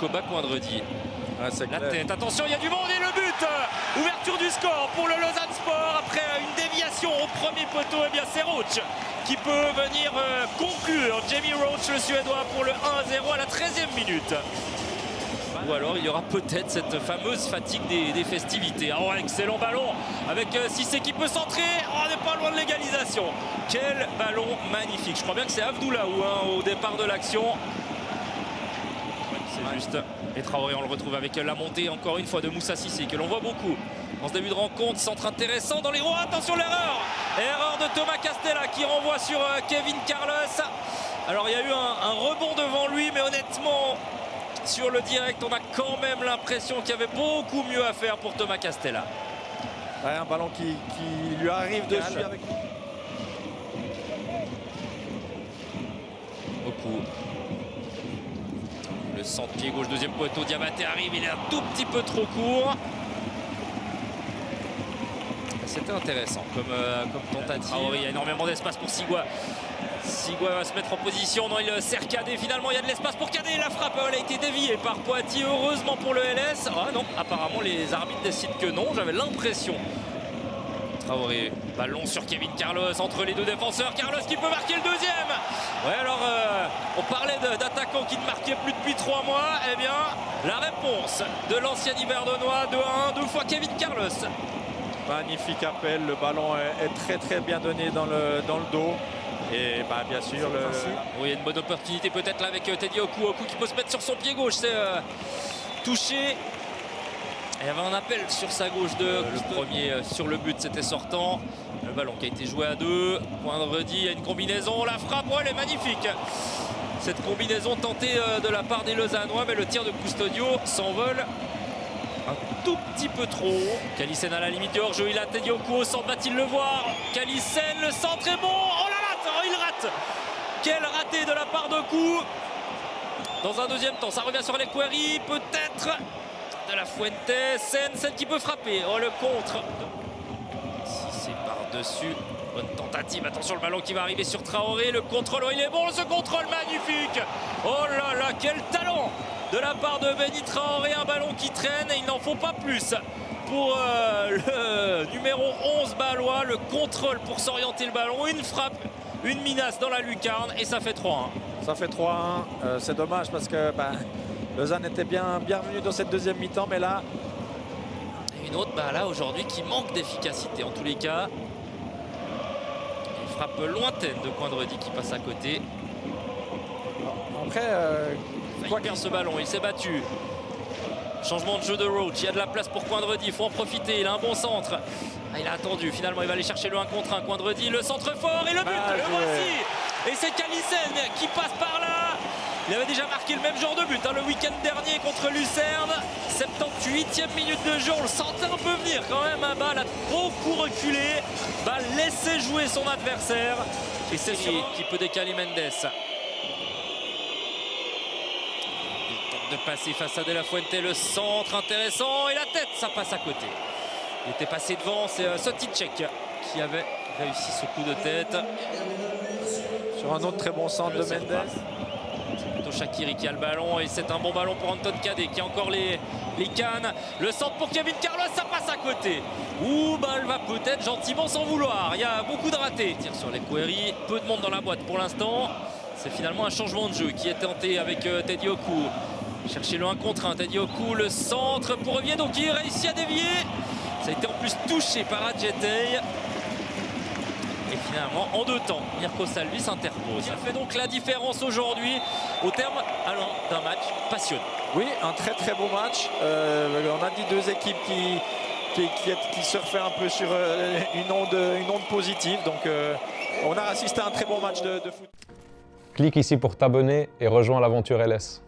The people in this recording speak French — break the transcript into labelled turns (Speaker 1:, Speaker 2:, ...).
Speaker 1: Koba Coindredi.
Speaker 2: Ah, c'est
Speaker 1: La
Speaker 2: clair.
Speaker 1: tête, attention, il y a du monde et le but. Ouverture du score pour le Lausanne Sport après une déviation au premier poteau. Eh bien, c'est Roach qui peut venir conclure. Jamie Roach, le Suédois, pour le 1-0 à la 13e minute. Ou alors il y aura peut-être cette fameuse fatigue des festivités. Oh, excellent ballon avec Cissé qui peut centrer. Oh, on n'est pas loin de l'égalisation. Quel ballon magnifique. Je crois bien que c'est Abdoulaou au départ de l'action. C'est juste. Et Traoré, on le retrouve avec la montée encore une fois de Moussa Cissé que l'on voit beaucoup en ce début de rencontre. Centre intéressant dans les roues. Attention l'erreur. Erreur de Thomas Castella qui renvoie sur Kevin Carlos. Alors il y a eu un rebond devant lui, mais honnêtement, sur le direct, on a quand même l'impression qu'il y avait beaucoup mieux à faire pour Thomas Castella.
Speaker 2: Ouais, un ballon qui lui arrive dessus avec...
Speaker 1: Beaucoup. Le centre pied gauche, deuxième poteau, Diabaté arrive, il est un tout petit peu trop court. C'était intéressant comme tentative. Il y a énormément d'espace pour Sigua. Sigua va se mettre en position. Non, il sert Cadet. Finalement, il y a de l'espace pour Cadet. La frappe, elle a été déviée par Poitiers. Heureusement pour le LS. Ah non, apparemment, les arbitres décident que non. J'avais l'impression. Traoré, ballon sur Kevin Carlos entre les deux défenseurs. Carlos qui peut marquer le deuxième. Ouais, alors on parlait d'attaquants qui ne marquaient plus depuis 3 mois. Eh bien, la réponse de l'ancien Yvernois, 2-1, 2 fois Kevin Carlos.
Speaker 2: Magnifique appel, le ballon est très bien donné dans le dos. Et bah, bien sûr,
Speaker 1: oui, il y a une bonne opportunité peut-être là avec Teddy Oku. Oku qui peut se mettre sur son pied gauche. C'est touché. Et il y avait un appel sur sa gauche le premier sur le but, c'était sortant. Le ballon qui a été joué à 2. Coindredi, il y a une combinaison. La frappe, ouais, elle est magnifique. Cette combinaison tentée de la part des Lausannois, mais le tir de Custodio s'envole un tout petit peu trop haut. Kalisen à la limite du hors-jeu, il a Teddy Oku au centre, va-t-il le voir? Kalisen, le centre est bon. Oh là là, oh, il rate. Quel raté de la part d'Oku. Dans un deuxième temps, ça revient sur les Query, peut-être de la Fuente. Sen qui peut frapper. Oh, le contre. Si c'est par-dessus. Bonne tentative. Attention, le ballon qui va arriver sur Traoré. Le contrôle, oh, il est bon. Ce contrôle magnifique. Oh là là, quel talent de la part de Benny Traoré. Un ballon qui traîne et il n'en faut pas plus pour le numéro 11 balois. Le contrôle pour s'orienter le ballon. Une frappe, une menace dans la lucarne et ça fait 3-1.
Speaker 2: Ça fait 3-1. C'est dommage parce que Lausanne était bienvenue dans cette deuxième mi-temps, mais là...
Speaker 1: Et une autre, là aujourd'hui, qui manque d'efficacité en tous les cas. Une frappe lointaine de Coindredi qui passe à côté.
Speaker 2: Après,
Speaker 1: il perd ce ballon, il s'est battu. Changement de jeu de Roach, il y a de la place pour Coindredi, il faut en profiter, il a un bon centre. Ah, il a attendu, finalement il va aller chercher le 1 contre 1. Coindredi, le centre fort et le but, le voici. Et c'est Kalisen qui passe par là. Il avait déjà marqué le même genre de but le week-end dernier contre Lucerne. 78e minute de jeu, on le sentait un peu venir quand même. Balle a beaucoup reculé, Balle laissait jouer son adversaire. Et c'est qui peut décaler Mendes. De passer face à De La Fuente, le centre intéressant et la tête, ça passe à côté. Il était passé devant, c'est Soticek qui avait réussi ce coup de tête.
Speaker 2: Sur un autre très bon centre de Mendes.
Speaker 1: C'est plutôt Shaqiri qui a le ballon et c'est un bon ballon pour Anton Cadet qui a encore les cannes. Le centre pour Kevin Carlos, ça passe à côté. Ouh, balle va peut-être gentiment s'en vouloir. Il y a beaucoup de ratés. Tire sur les Query, peu de monde dans la boîte pour l'instant. C'est finalement un changement de jeu qui est tenté avec Teddy Oku. Chercher le 1 contre 1, Teddy Oku, le centre pour Oviedo qui réussit à dévier. Ça a été en plus touché par Adjetey. Et finalement, en 2 temps, Mirko Salvi s'interpose. Ça fait donc la différence aujourd'hui au terme d'un match passionnant.
Speaker 2: Oui, un très beau match. On a dit 2 équipes qui surfaient un peu sur une onde positive. Donc on a assisté à un très bon match de foot.
Speaker 3: Clique ici pour t'abonner et rejoins l'aventure LS.